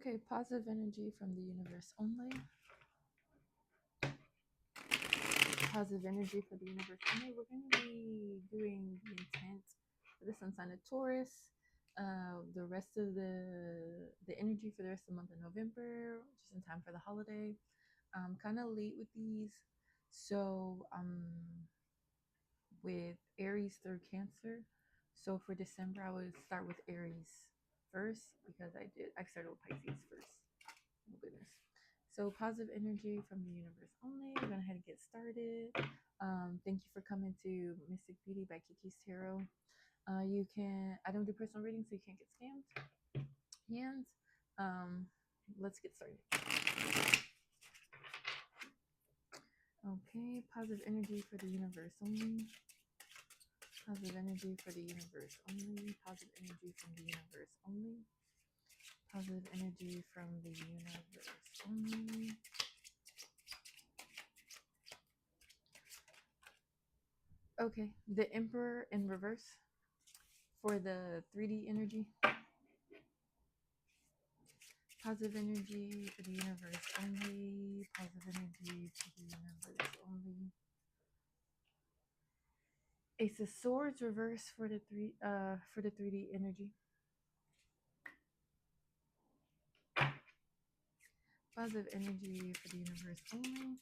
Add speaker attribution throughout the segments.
Speaker 1: Okay, positive energy from the universe only. Positive energy for the universe only. We're going to be doing the intent for the sun sign of Taurus. The rest of the energy for the rest of the month of November, just in time for the holiday. Kind of late with these, so with Aries through Cancer. So for December, I would start with Aries first because I started with Pisces first. Oh goodness. So positive energy from the universe only. We're gonna head and get started. Thank you for coming to Mystic Beauty by Kiki's Tarot. You can I don't do personal readings, so you can't get scammed. Hands. Let's get started. Okay, positive energy for the universe only. Positive energy for the universe only. Positive energy from the universe only. Positive energy from the universe only. Okay, the Emperor in reverse for the 3D energy. Positive energy for the universe only. Positive energy for the universe only. Ace of Swords reverse for the 3D energy. Positive energy for the universe only.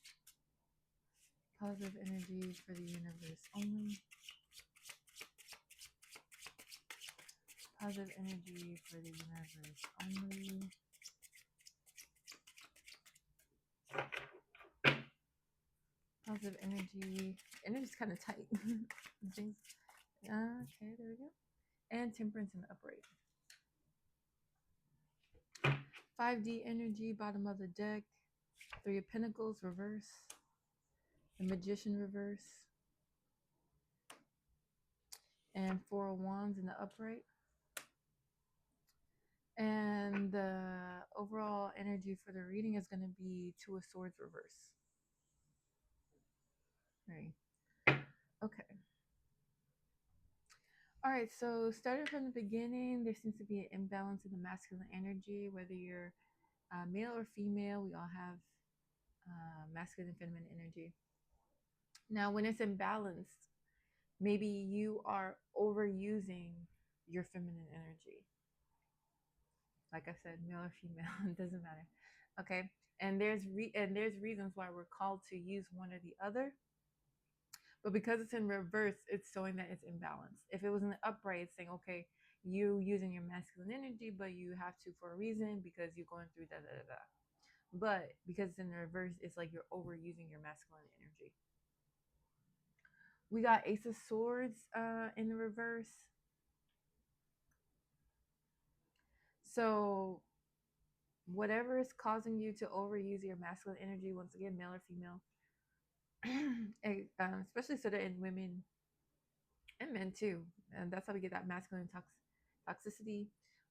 Speaker 1: Positive energy for the universe only. Positive energy for the universe only. Positive energy. Energy's kind of tight. Things. Okay, there we go. And Temperance in the upright. 5D energy, bottom of the deck. 3 of Pentacles, reverse. The Magician, reverse. And 4 of Wands in the upright. And the overall energy for the reading is going to be 2 of Swords, reverse. Right. Okay. All right, so starting from the beginning, there seems to be an imbalance in the masculine energy, whether you're male or female. We all have masculine and feminine energy. Now, when it's imbalanced, maybe you are overusing your feminine energy. Like I said, male or female, it doesn't matter. Okay, and there's reasons why we're called to use one or the other. But because it's in reverse, it's showing that it's imbalanced. If it was in the upright, it's saying, okay, you using your masculine energy, but you have to for a reason because you're going through da da da da. But because it's in the reverse, it's like you're overusing your masculine energy. We got Ace of Swords in the reverse. So whatever is causing you to overuse your masculine energy, once again, male or female, especially so that in women and men too, and that's how we get that masculine toxicity,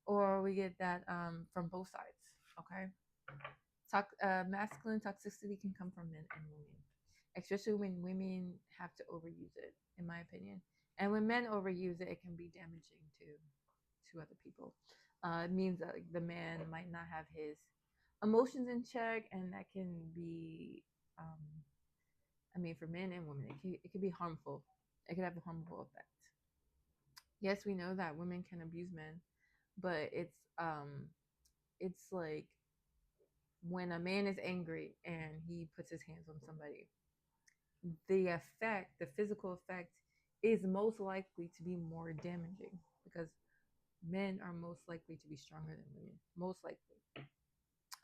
Speaker 1: or we get that from both sides. Okay, masculine toxicity can come from men and women, especially when women have to overuse it, in my opinion. And when men overuse it, it can be damaging to other people. It means that like, the man might not have his emotions in check, and that can be, I mean, for men and women, it can be harmful. It can have a harmful effect. Yes, we know that women can abuse men, but it's like when a man is angry and he puts his hands on somebody, the physical effect is most likely to be more damaging because men are most likely to be stronger than women, most likely.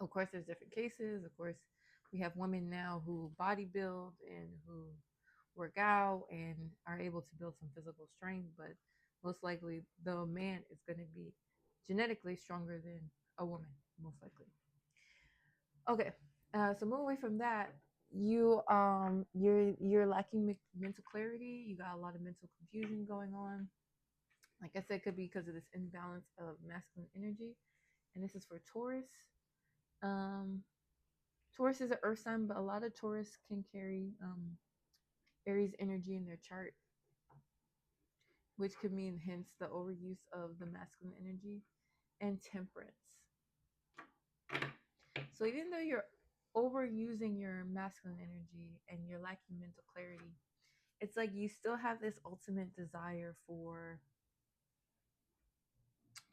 Speaker 1: Of course, there's different cases. Of course, we have women now who bodybuild and who work out and are able to build some physical strength, but most likely the man is going to be genetically stronger than a woman, most likely. Okay, so moving away from that, you're lacking mental clarity. You got a lot of mental confusion going on. Like I said, it could be because of this imbalance of masculine energy, and this is for Taurus. Um, Taurus is an earth sign, but a lot of Taurus can carry Aries energy in their chart, which could mean hence the overuse of the masculine energy. And Temperance. So even though you're overusing your masculine energy and you're lacking mental clarity, it's like you still have this ultimate desire for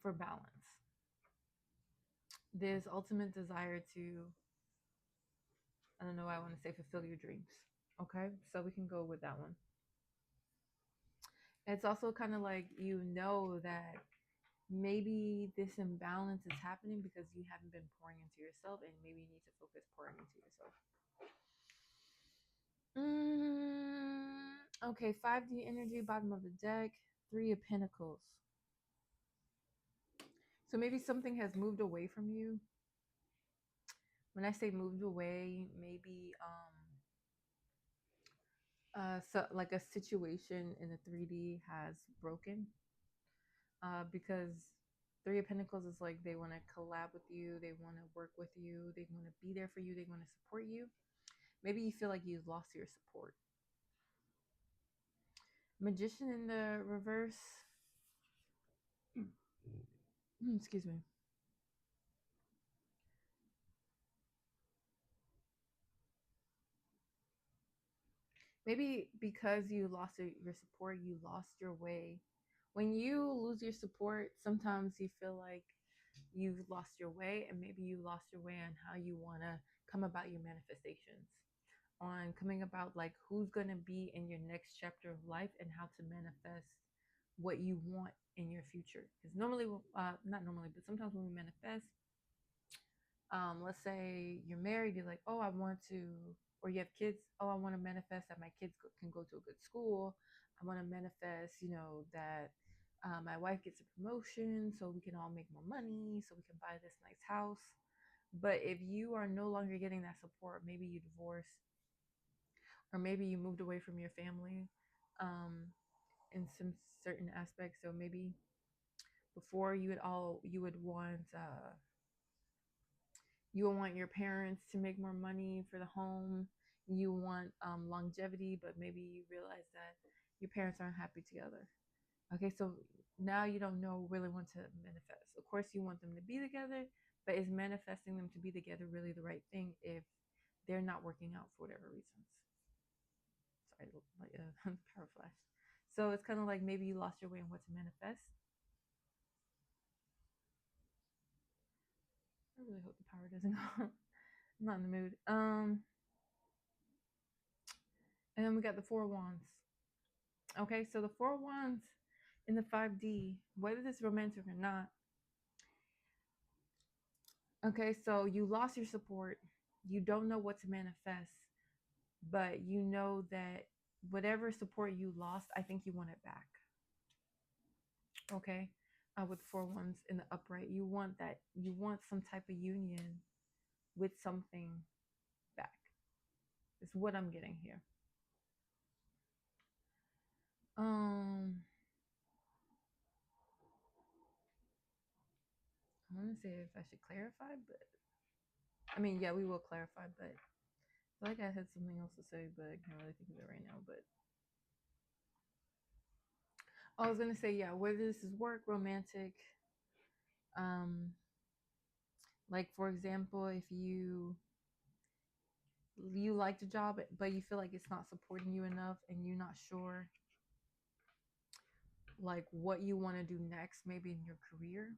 Speaker 1: balance. This ultimate desire to, I don't know why I want to say fulfill your dreams. Okay, so we can go with that one. It's also kind of like you know that maybe this imbalance is happening because you haven't been pouring into yourself, and maybe you need to focus pouring into yourself. Okay, 5D energy, bottom of the deck, 3 of Pentacles. So maybe something has moved away from you. When I say moved away, maybe so like a situation in the 3D has broken. Because 3 of Pentacles is like they want to collab with you, they want to work with you, they want to be there for you, they want to support you. Maybe you feel like you've lost your support. Magician in the reverse. Excuse me. Maybe because you lost your support, you lost your way. When you lose your support, sometimes you feel like you've lost your way, and maybe you lost your way on how you want to come about your manifestations, on coming about like who's going to be in your next chapter of life and how to manifest what you want in your future. Because normally, not normally, but sometimes when we manifest, let's say you're married, you're like, oh, I want to, or you have kids, oh, I want to manifest that my kids can go to a good school. I want to manifest, that my wife gets a promotion so we can all make more money, so we can buy this nice house. But if you are no longer getting that support, maybe you divorced, or maybe you moved away from your family in some certain aspects. So maybe before you would want your parents to make more money for the home. You want longevity, but maybe you realize that your parents aren't happy together. Okay, so now you don't know really want to manifest. Of course, you want them to be together, but is manifesting them to be together really the right thing if they're not working out for whatever reasons? Sorry, like power flash. So it's kind of like maybe you lost your way on what to manifest. I really hope the power doesn't go. I'm not in the mood. And then we got the 4 of Wands. Okay, so the 4 of Wands in the 5D, whether this is romantic or not. Okay, so you lost your support. You don't know what to manifest, but you know that whatever support you lost, I think you want it back. Okay, with 4 Wands in the upright, you want that. You want some type of union with something back. Is what I'm getting here. I want to say if I should clarify, but I mean, yeah, we will clarify, but I feel like I had something else to say, but I can't really think of it right now. But I was gonna say, yeah, whether this is work, romantic, like for example, if you like the job, but you feel like it's not supporting you enough, and you're not sure like what you want to do next, maybe in your career,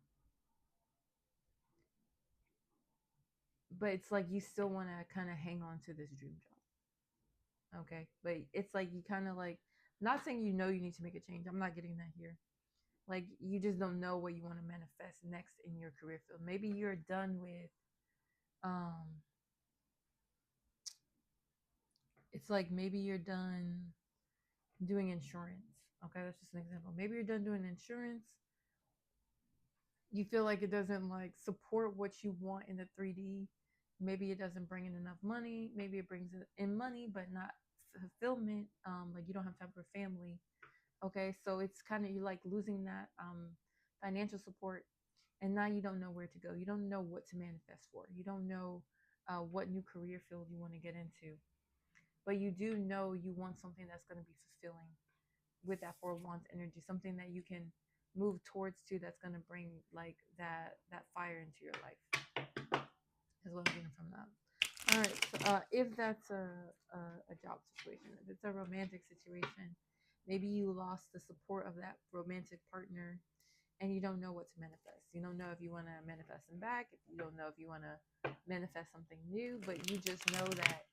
Speaker 1: but it's like you still want to kind of hang on to this dream job. Okay, but it's like you kind of like, not saying you need to make a change. I'm not getting that here. Like you just don't know what you want to manifest next in your career field. Maybe you're done with it's like maybe you're done doing insurance. Okay, that's just an example. Maybe you're done doing insurance. You feel like it doesn't like support what you want in the 3D. Maybe it doesn't bring in enough money. Maybe it brings in money, but not fulfillment. Like you don't have time for family. Okay, so it's kind of you like losing that financial support, and now you don't know where to go. You don't know what to manifest for. You don't know what new career field you want to get into, but you do know you want something that's going to be fulfilling with that 4 of Wands energy, something that you can move towards that's going to bring like that fire into your life, is what I'm getting from that. All right. So, if that's a job situation, if it's a romantic situation, maybe you lost the support of that romantic partner, and you don't know what to manifest. You don't know if you want to manifest them back. If you don't know if you want to manifest something new, but you just know that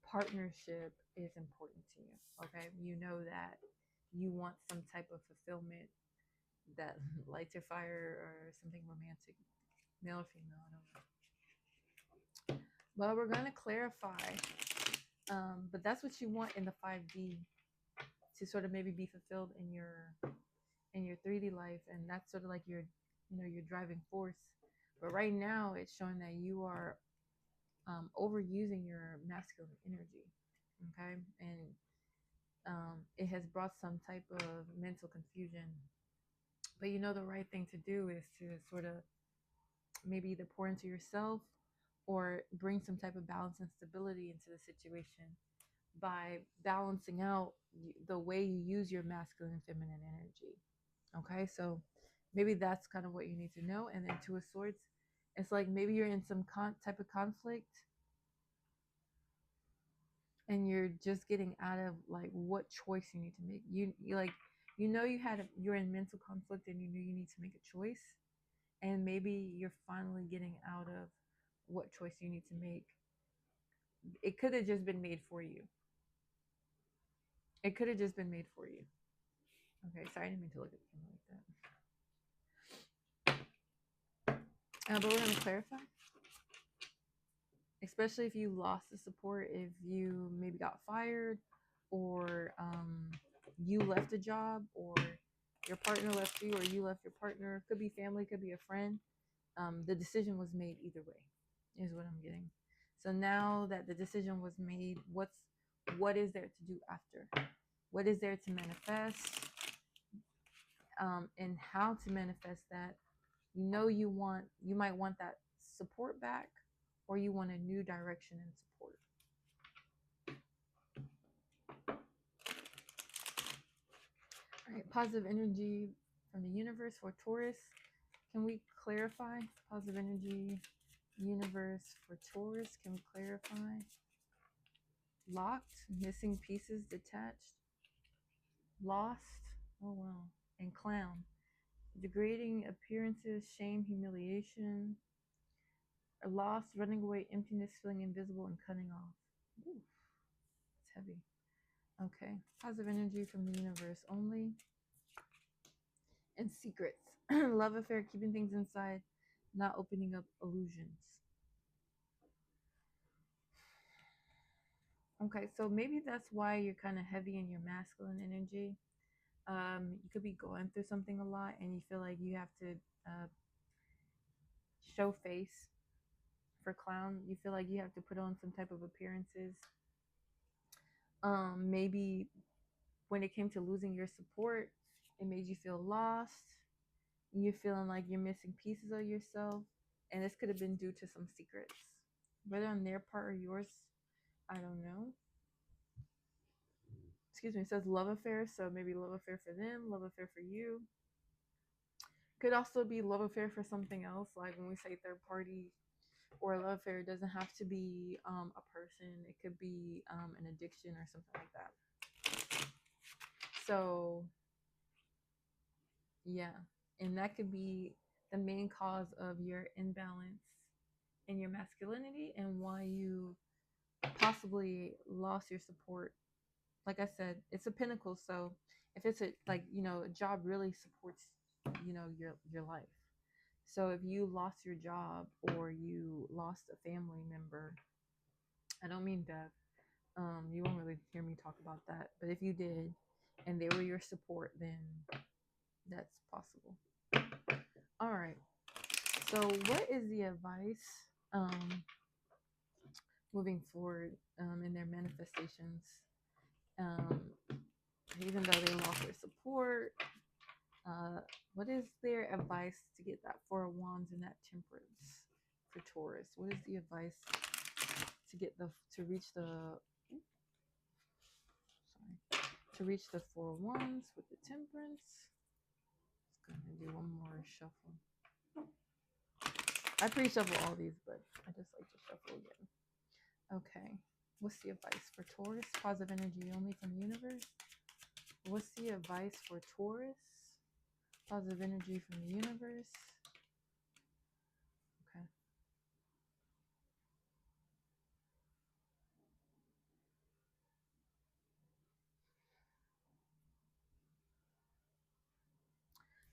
Speaker 1: partnership is important to you. Okay, you know that you want some type of fulfillment that lights your fire or something romantic, male or female. I don't know. Well, we're going to clarify, but that's what you want in the 5D to sort of maybe be fulfilled in your 3D life, and that's sort of like your, you know, your driving force. But right now, it's showing that you are overusing your masculine energy, okay, and it has brought some type of mental confusion. But you know, the right thing to do is to sort of maybe either pour into yourself or bring some type of balance and stability into the situation by balancing out the way you use your masculine and feminine energy. Okay, so maybe that's kind of what you need to know. And then Two of Swords, it's like maybe you're in some type of conflict and you're just getting out of like what choice you need to make. You like, you know, you're in mental conflict and you know you need to make a choice, and maybe you're finally getting out of what choice you need to make. It could have just been made for you. It could have just been made for you. Okay, sorry, I didn't mean to look at the camera like that. But we're going to clarify, especially if you lost the support, if you maybe got fired, or you left a job, or your partner left you, or you left your partner. Could be family, could be a friend. The decision was made either way, is what I'm getting. So now that the decision was made, what is there to do after? What is there to manifest? And how to manifest that? You know, you might want that support back, or you want a new direction and support. All right, positive energy from the universe for Taurus. Can we clarify positive energy universe for Taurus? Can we clarify? Locked, missing pieces, detached, lost. Oh wow. And clown. Degrading appearances, shame, humiliation, lost, running away, emptiness, feeling invisible, and cutting off. Ooh, it's heavy. Okay. Positive energy from the universe only. And secrets. Love affair, keeping things inside, not opening up illusions. Okay, so maybe that's why you're kind of heavy in your masculine energy. You could be going through something a lot and you feel like you have to show face for clown. You feel like you have to put on some type of appearances. Maybe when it came to losing your support, it made you feel lost. You're feeling like you're missing pieces of yourself. And this could have been due to some secrets, whether on their part or yours. I don't know. Excuse me. It says love affair. So maybe love affair for them, love affair for you. Could also be love affair for something else. Like when we say third party or love affair, it doesn't have to be a person. It could be an addiction or something like that. So yeah, and that could be the main cause of your imbalance in your masculinity and why you possibly lost your support. Like I said, it's a pinnacle. So if it's a, like, you know, a job really supports, you know, your life. So if you lost your job or you lost a family member, I don't mean death. You won't really hear me talk about that. But if you did and they were your support, then that's possible. All right. So what is the advice moving forward in their manifestations? Even though they lost their support, what is their advice to get that Four of Wands and that Temperance for Taurus? What is the advice to get to reach the Four of Wands with the Temperance? Just gonna do one more shuffle. I pre-shuffle all these, but I just like to shuffle again. Okay. What's the advice for Taurus? Positive energy only from the universe. What's the advice for Taurus? Positive energy from the universe. Okay.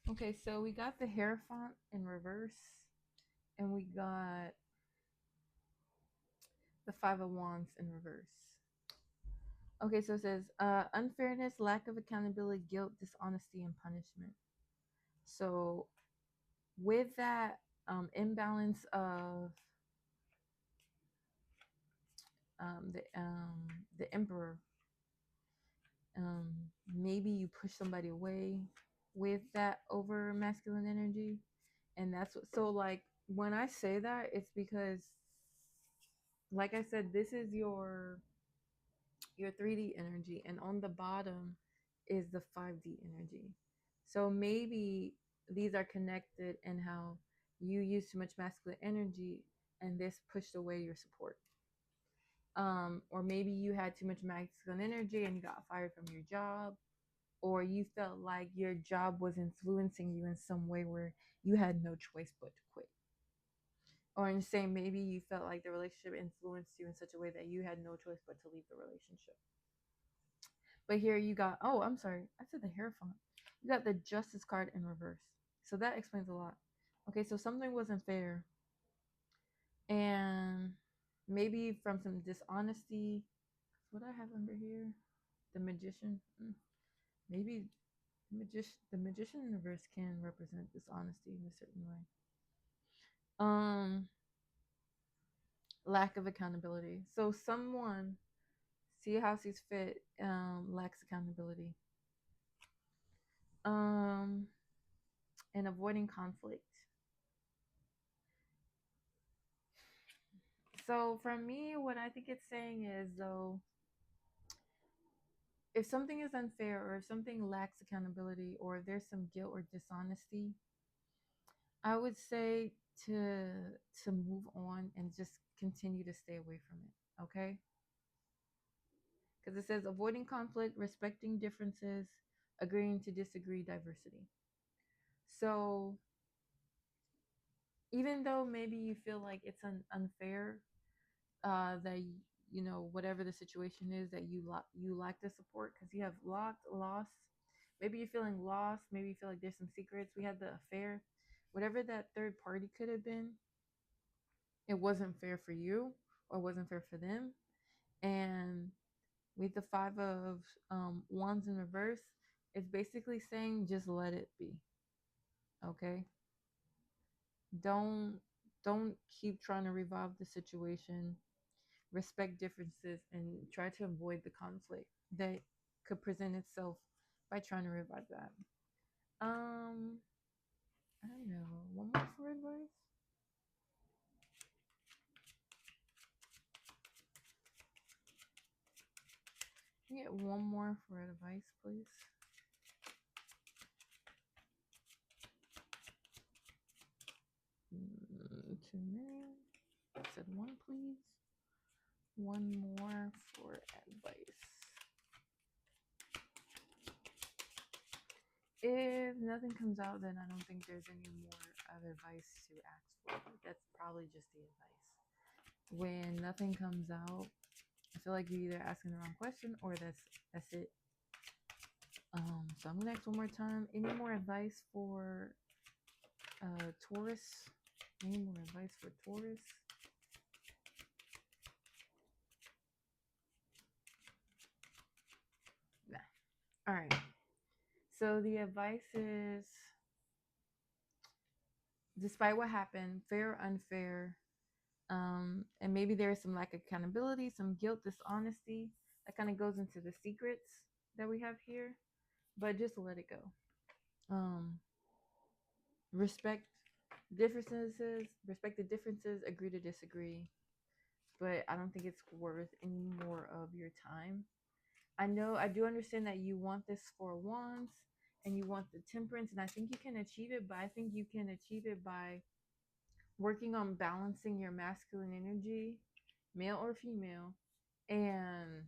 Speaker 1: Okay, so we got the Hierophant in reverse, and we got the Five of Wands in reverse. Okay, so it says unfairness, lack of accountability, guilt, dishonesty, and punishment. So with that imbalance of um, the um, the Emperor, um, maybe you push somebody away with that over masculine energy, and that's what. So like when I say that, it's because, like I said, this is your 3D energy, and on the bottom is the 5D energy. So maybe these are connected in how you use too much masculine energy and this pushed away your support. Or maybe you had too much masculine energy and you got fired from your job, or you felt like your job was influencing you in some way where you had no choice but to quit. Or in the same, maybe you felt like the relationship influenced you in such a way that you had no choice but to leave the relationship. But here you got, oh, I'm sorry, I said the Hierophant. You got the Justice card in reverse. So that explains a lot. Okay, so something wasn't fair. And maybe from some dishonesty. What I have under here? The Magician. Maybe the Magician in reverse can represent dishonesty in a certain way. Um, Lack of accountability. So someone, see how sees fit, lacks accountability. Um, and avoiding conflict. So for me, what I think it's saying is, though, if something is unfair or if something lacks accountability or if there's some guilt or dishonesty, I would say to to move on and just continue to stay away from it. Okay? Because it says avoiding conflict, respecting differences, agreeing to disagree, diversity. So even though maybe you feel like it's unfair, that you know whatever the situation is that you lack the support because you have lost. Maybe you're feeling lost. Maybe you feel like there's some secrets. We had the affair, whatever that third party could have been. It wasn't fair for you or wasn't fair for them. And with the Five of Wands in reverse, it's basically saying just let it be. Okay. Don't don't keep trying to revive the situation. Respect differences and try to avoid the conflict that could present itself by trying to revive that. I don't know. One more for advice. Can you get one more for advice, please? Too many. I said one, please. One more for advice. If nothing comes out, then I don't think there's any more of advice to ask for. That's probably just the advice. When nothing comes out, I feel like you're either asking the wrong question or that's it. So I'm gonna ask one more time. Any more advice for Taurus? Any more advice for Taurus? Nah. All right. So the advice is, despite what happened, fair or unfair, and maybe there is some lack of accountability, some guilt, dishonesty. That kind of goes into the secrets that we have here, but just let it go. Um, respect respect the differences, agree to disagree, but I don't think it's worth any more of your time. I do understand that you want this for wands and you want the temperance, and I think you can achieve it, but I think you can achieve it by working on balancing your masculine energy, male or female, and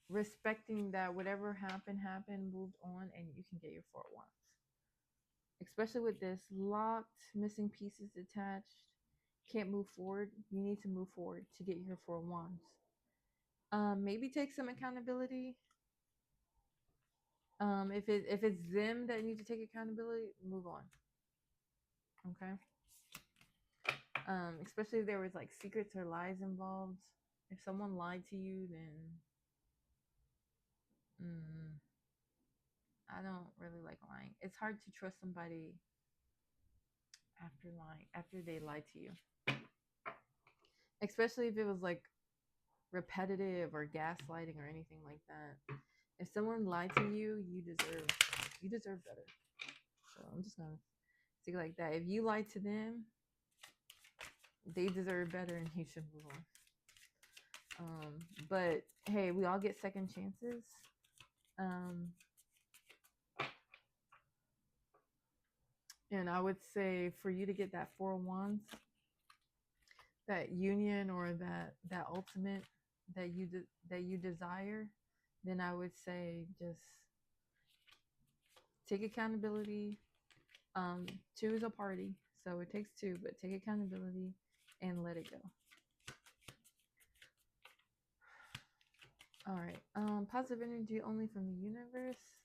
Speaker 1: respecting that whatever happened, moved on, and you can get your four wands. Especially with this locked, missing pieces attached, can't move forward. You need to move forward to get your four wands. Maybe take some accountability. If it's them that need to take accountability, move on. Okay. Especially if there was like secrets or lies involved. If someone lied to you, then I don't really like lying. It's hard to trust somebody after lying, after they lied to you. Especially if it was like repetitive or gaslighting or anything like that. If someone lied to you, you deserve better. So I'm just gonna say like that. If you lied to them, they deserve better, and you should move on. But hey, we all get second chances. And I would say for you to get that four of wands, that union or that ultimate that you desire, then I would say just take accountability. Two is a party, so it takes two, but take accountability and let it go. All right. Positive energy only from the universe.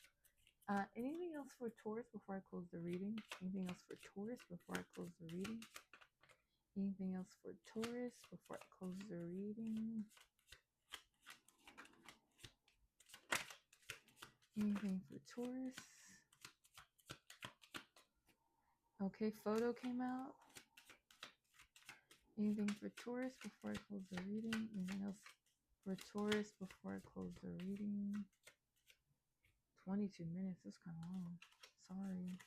Speaker 1: Anything else for Taurus before I close the reading? Anything else for Taurus before I close the reading? Anything else for Taurus before I close the reading? Anything for Taurus? Okay, photo came out. Anything for Taurus before I close the reading? Anything else for Taurus before I close the reading? 22 minutes. That's kind of long. Sorry.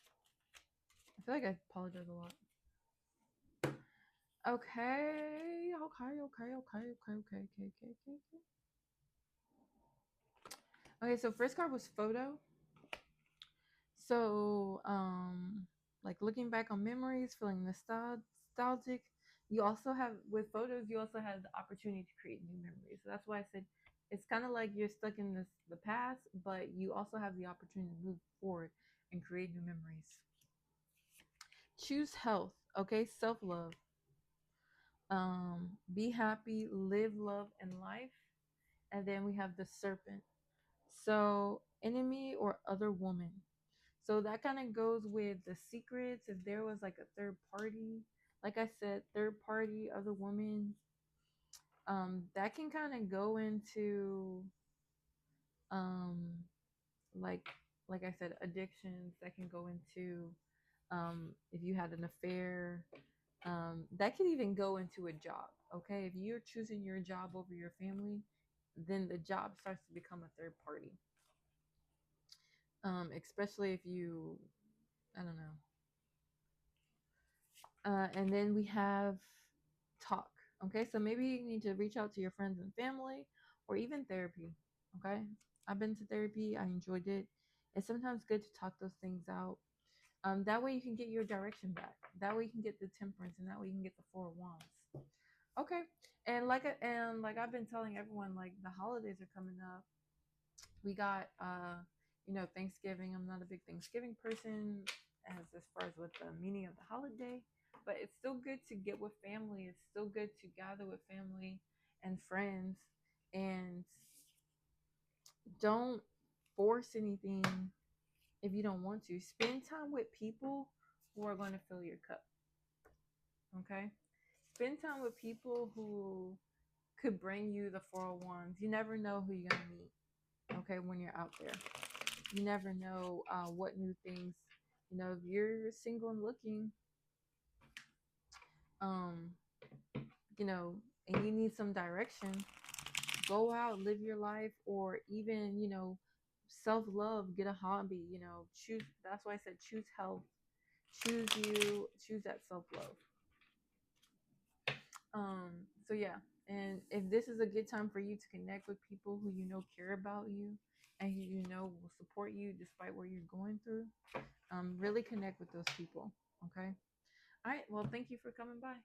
Speaker 1: I feel like I apologize a lot. Okay. Okay, so first card was photo. So, like looking back on memories, feeling nostalgic. You also have, with photos, you also have the opportunity to create new memories. So that's why I said it's kind of like you're stuck in the past, but you also have the opportunity to move forward and create new memories. Choose health, okay? Self-love. Be happy, live love and life. And then we have the serpent. So, enemy or other woman. So that kind of goes with the secrets. If there was like a third party, like I said, third party, other woman, that can kind of go into um, like like I said, addictions. That can go into if you had an affair. That can even go into a job. Okay, if you're choosing your job over your family, then the job starts to become a third party. Especially if you, I don't know. And then we have talk. Okay, so maybe you need to reach out to your friends and family or even therapy. Okay, I've been to therapy, I enjoyed it. It's sometimes good to talk those things out. That way you can get your direction back. That way you can get the temperance, and that way you can get the four of wands. Okay, and like I've been telling everyone, like the holidays are coming up. We got Thanksgiving. I'm not a big Thanksgiving person as far as what the meaning of the holiday, but it's still good to get with family. It's still good to gather with family and friends, and don't force anything if you don't want to. Spend time with people who are going to fill your cup. Okay, spend time with people who could bring you the 401s. You never know who you're going to meet, okay, when you're out there. You never know what new things, if you're single and looking, um, and you need some direction, go out, live your life, or even, self-love, get a hobby, choose. That's why I said choose health, choose you, choose that self-love. So yeah, and if this is a good time for you to connect with people who care about you and who will support you despite what you're going through, really connect with those people. Okay. All right. Well, thank you for coming by.